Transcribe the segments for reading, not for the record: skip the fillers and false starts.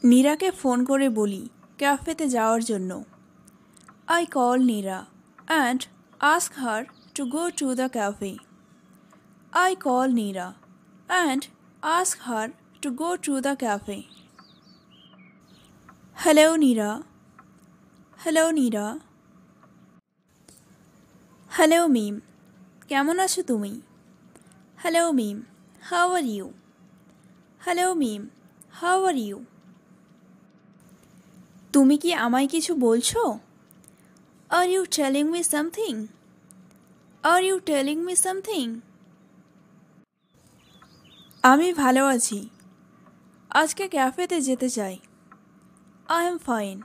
নীরাকে phone করে বলি ক্যাফেতে যাওয়ার জন্য। I call Neera and ask her to go to the cafe. I call Neera and ask her to go to the cafe. Hello Neera. Hello Neera. Hello Mim. কেমন আছো তুমি? Hello Mim. How are you? Hello Mim. How are you? তুমি কি আমায় কিছু বলছো? Are you telling me something? Are you telling me something? আমি ভালো আছি। আজকে ক্যাফেতে যেতে চাই। I am fine.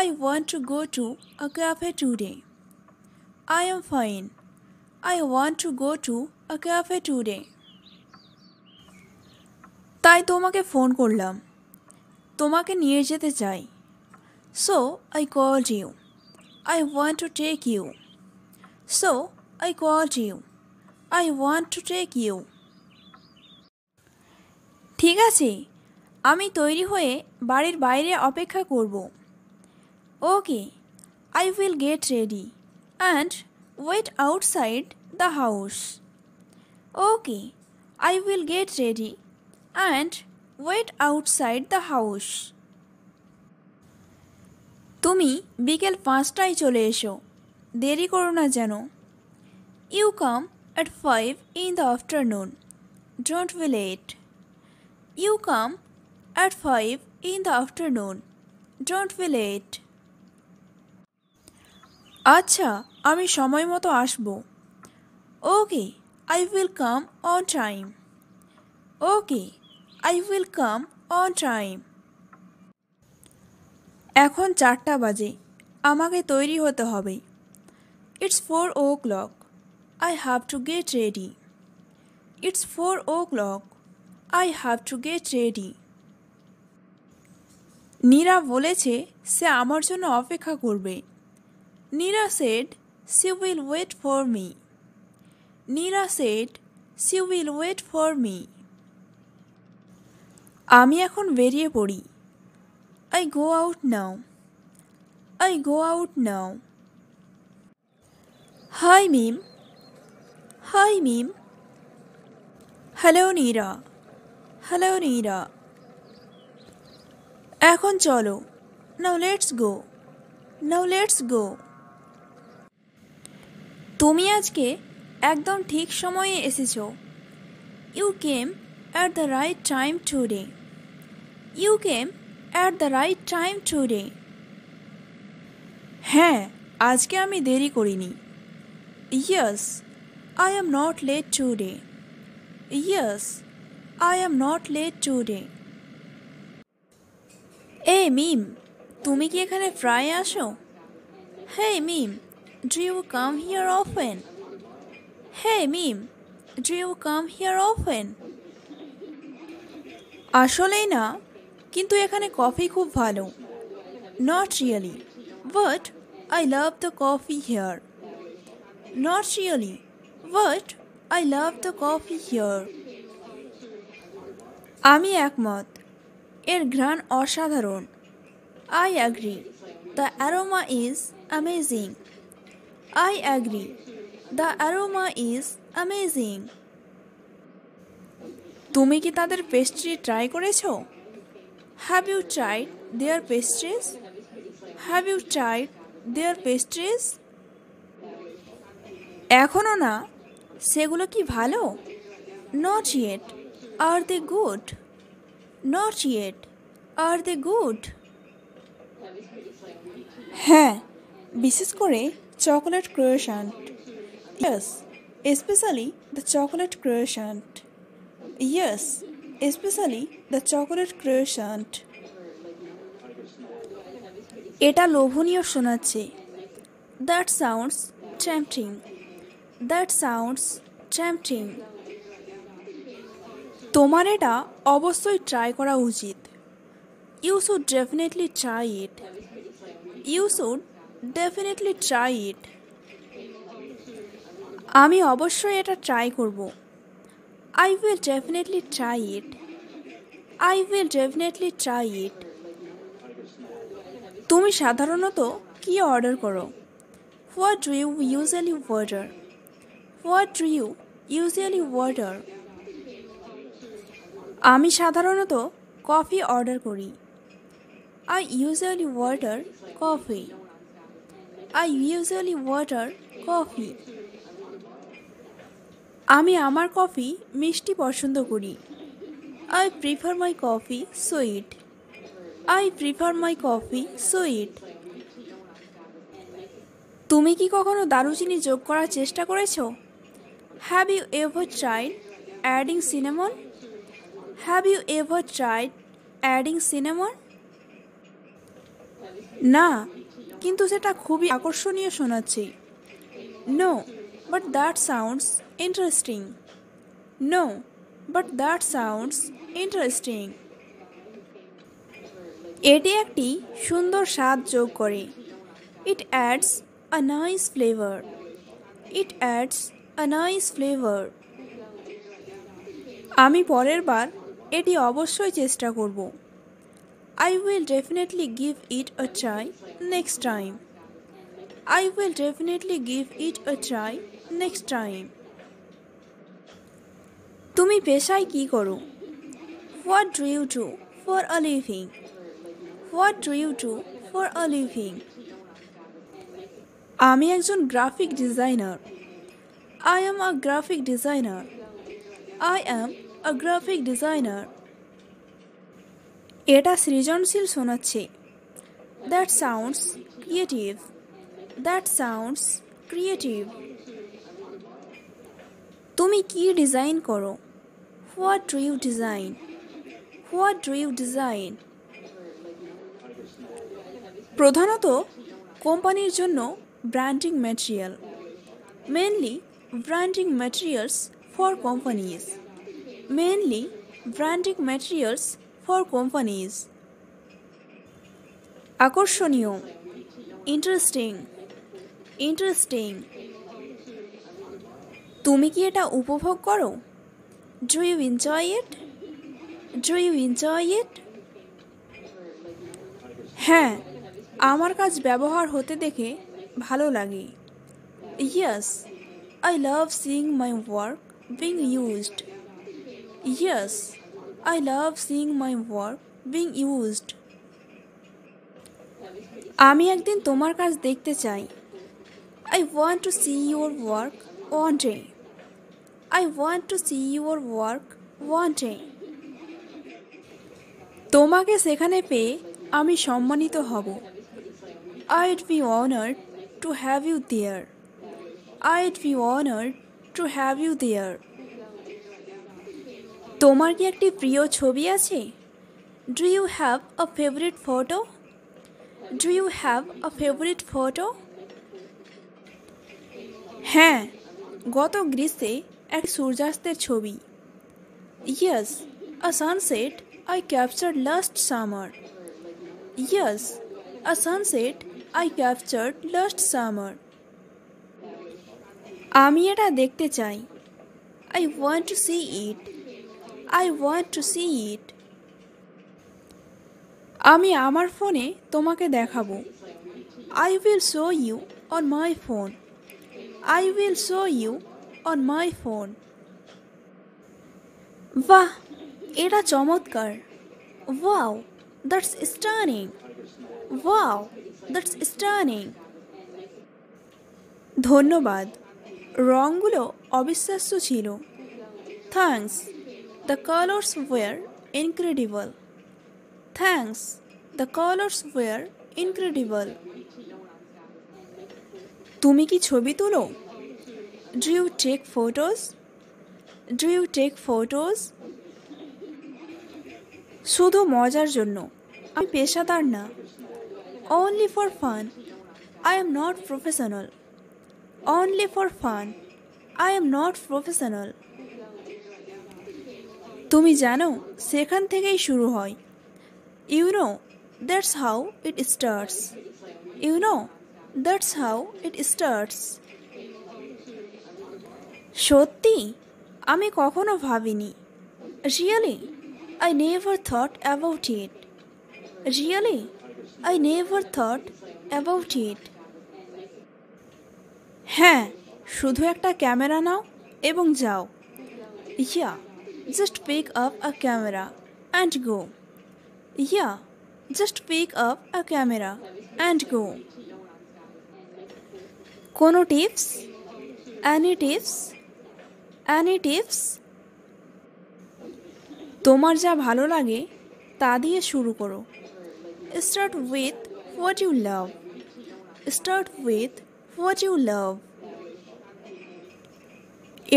I want to go to a cafe today. I am fine. I want to go to a cafe today. তাই তোমাকে phone করলাম। তোমাকে নিয়ে যেতে চাই। So I called you. I want to take you. So I called you. I want to take you. ঠিক আছে, আমি তৈরি হয়ে বাড়ির বাইরে অপেক্ষা করব। Okay, I will get ready and wait outside the house. Okay, I will get ready and wait outside the house. তুমি বিকেল 5টায় চলে এসো, দেরি করো না যেন। You come at 5 in the afternoon. Don't be late. You come at 5 in the afternoon. Don't be late. আচ্ছা, আমি সময় মতো আসব। Okay, I will come on time. Okay, I will come on time. এখন 4টা বাজে, আমাকে তৈরি হতে হবে। It's 4 o'clock. I have to get ready. It's 4 o'clock. I have to get ready. Nira বলেছে সে আমার জন্য অপেক্ষা করবে। Neera said she will wait for me. Neera said she will wait for me. আমি এখন বেরিয়ে পড়ি। I go out now. I go out now. Hi Mim. Hi Mim. Hello Neera. Hello Neera. এখন চলো। Now let's go. Now let's go. তুমি আজকে একদম ঠিক সময়ে এসেছো। You came at the right time today. You came at the right time today. হ্যাঁ, আজকে আমি দেরি করিনি। Yes, I am not late today. Yes, I am not late today. এই মিম, তুমি কি এখানে প্রায় আসো? Hey meme, do you come here often? Hey meme, do you come here often? আসলেই না, কিন্তু এখানে কফি খুব ভালো। Not really, but I love the coffee here. Not really, but I love the coffee here. আমি একমত, এর ঘ্রাণ অসাধারণ। I agree, the aroma is amazing. I agree, the aroma is amazing. তুমি কি তাদের পেস্ট্রি ট্রাই করেছো? Have you tried their pastries? Have you tried their pastries? এখনো না, সেগুলো কি ভালো? Not yet. Are they good? Not yet. Are they good? হ্যাঁ, বিশেষ করে chocolate ক্রোয়েশান্ট। Yes, especially the chocolate croissant. Yes, especially the chocolate croissant. এটা লোভনীয় শোনাচ্ছে। That sounds tempting. That sounds tempting. তোমার এটা অবশ্যই ট্রাই করা উচিত। You should definitely try it. You should definitely try it. আমি অবশ্যই এটা ট্রাই করব। I will definitely try it. I will definitely try it. তুমি সাধারণত কি অর্ডার করো? What do you usually order? What do you usually order? আমি সাধারণত কফি অর্ডার করি। I usually order coffee. I usually order coffee. আমি আমার coffee মিষ্টি পছন্দ করি। I prefer my coffee sweet. I prefer my coffee sweet. তুমি কি কখনো দারুচিনি যোগ করার চেষ্টা করেছো? Have you ever tried adding cinnamon? Have you ever tried adding cinnamon? না, কিন্তু সেটা খুবই আকর্ষণীয় শোনাচ্ছে। No, but that sounds interesting. No, but that sounds interesting. এটি একটি সুন্দর স্বাদ যোগ করে। It adds a nice flavor. It adds a nice flavor. আমি পরের বার এটি অবশ্যই চেষ্টা করব। I will definitely give it a try next time. I will definitely give it a try next time. তুমি পেশায় কি করো? What do you do for a living? What do you do for a living? আমি একজন graphic designer. I am a graphic designer. I am a graphic designer. এটা সৃজনশীল শোনাচ্ছে। That sounds creative. That sounds creative. তুমি কি design করো? What do you design? What do you design? প্রধানত কোম্পানির জন্য branding material. Mainly branding materials for companies. Mainly branding materials for companies. আকর্ষণীয়, ইন্টারেস্টিং, ইন্টারেস্টিং। তুমি কি এটা উপভোগ করো? Do you enjoy it? Do you enjoy it? হ্যাঁ, আমার কাজ ব্যবহার হতে দেখে ভালো লাগে। Yes, I love seeing my work being used. Yes, I love seeing my work being used. আমি একদিন তোমার কাজ দেখতে চাই। I want to see your work one day. I want to see your work one day. তোমাকে সেখানে পেয়ে আমি সম্মানিত হব। I'd be honored to have you there. I'd be honored to have you there. তোমার কি একটি প্রিয় ছবি আছে? Do you have a favorite photo? Do you have a favorite photo? হ্যাঁ, গত গ্রীষ্মে এক সূর্যাস্তের ছবি। Yes, a sunset I captured last summer. Yes, a sunset I captured last summer. আমি এটা দেখতে চাই। I want to see it. I want to see it. আমি আমার ফোনে তোমাকে দেখাবো। I will show you on my phone. I will show you on my phone. বাহ, এটা চমৎকার। Wow, that's stunning. Wow, that's stunning. ধন্যবাদ, রঙগুলো অবিশ্বাস্য ছিল। Thanks, the colors were incredible. Thanks, the colors were incredible. তুমি কি ছবি তুলো? Do you take photos? Do you take photos? শুধু মজার জন্য, আমি পেশাদার না। Only for fun. I am not professional. Only for fun. I am not professional. তুমি জানো, সেখান থেকেই শুরু হয়। You know, that's how it starts. You know, that's how it starts. সত্যি? আমি কখনো ভাবিনি। Really? I never thought about it. Really? I never thought about it. হ্যাঁ, শুধু একটা ক্যামেরা নাও এবং যাও। Yeah, just pick up a camera and go. Yeah, just pick up a camera and go. কোনো tips? Any tips? Any tips? তোমার যা ভালো লাগে তা দিয়ে শুরু করো। Start with what you love. Start with what you love.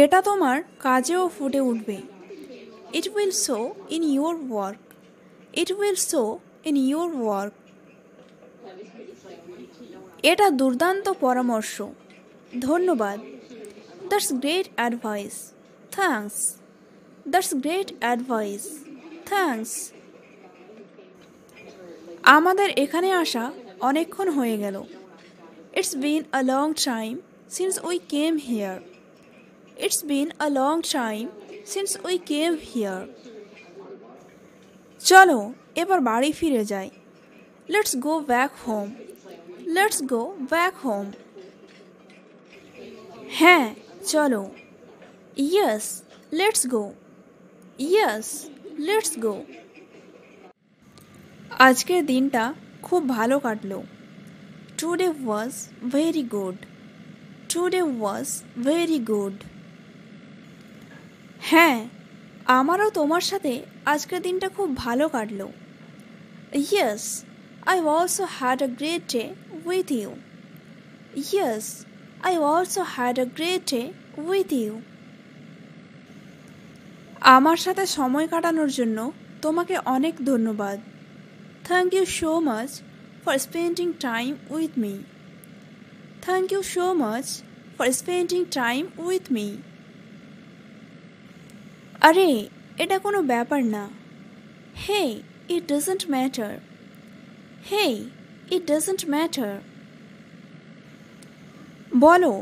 এটা তোমার কাজেও ফুটে উঠবে। It will show in your work. It will show in your work. এটা দুর্দান্ত পরামর্শ। ধন্যবাদ। That's great advice. Thanks. That's great advice. Thanks. আমাদের এখানে আসা অনেকক্ষণ হয়ে গেল। It's been a long time since we came here. It's been a long time since we came here. চলো এবার বাড়ি ফিরে যাই। Let's go back home. Let's go back home. হ্যাঁ চলো। Yes, let's go. Yes, let's go. আজকের দিনটা খুব ভালো কাটলো। Today was very good. Today was very good. হ্যাঁ, আমারও তোমার সাথে আজকের দিনটা খুব ভালো কাটলো। Yes, I also had a great day with you. Yes, I also had a great day with you. আমার সাথে সময় কাটানোর জন্য তোমাকে অনেক ধন্যবাদ। Thank you so much for spending time with me. Thank you so much for spending time with me. আরে এটা কোনো ব্যাপার না। Hey, it doesn't matter. Hey, it doesn't matter. বলো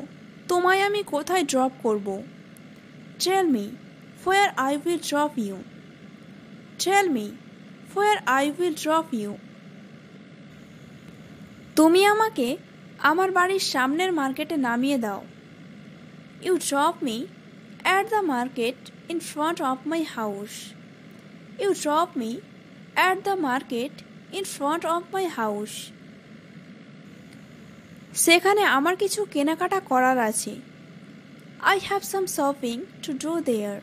তোমায় আমি কোথায় ড্রপ করব? Tell me where I will drop you. Tell me where I will drop you. তুমি আমাকে আমার বাড়ির সামনের মার্কেটে নামিয়ে দাও। You drop me at the market in front of my house. You drop me at the market in front of my house. সেখানে আমার কিছু কেনাকাটা করার আছে। I have some shopping to do there.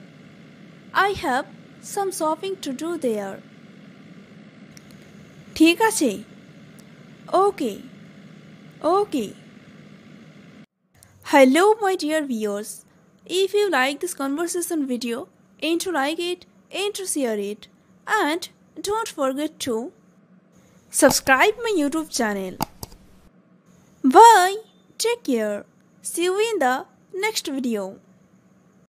I have some shopping to do there. ঠিক আছে। Okay. Okay. Hello my dear viewers. If you like this conversation video, aim to like it, aim to share it, and don't forget to subscribe my YouTube channel. Bye. Take care. See you in the next video.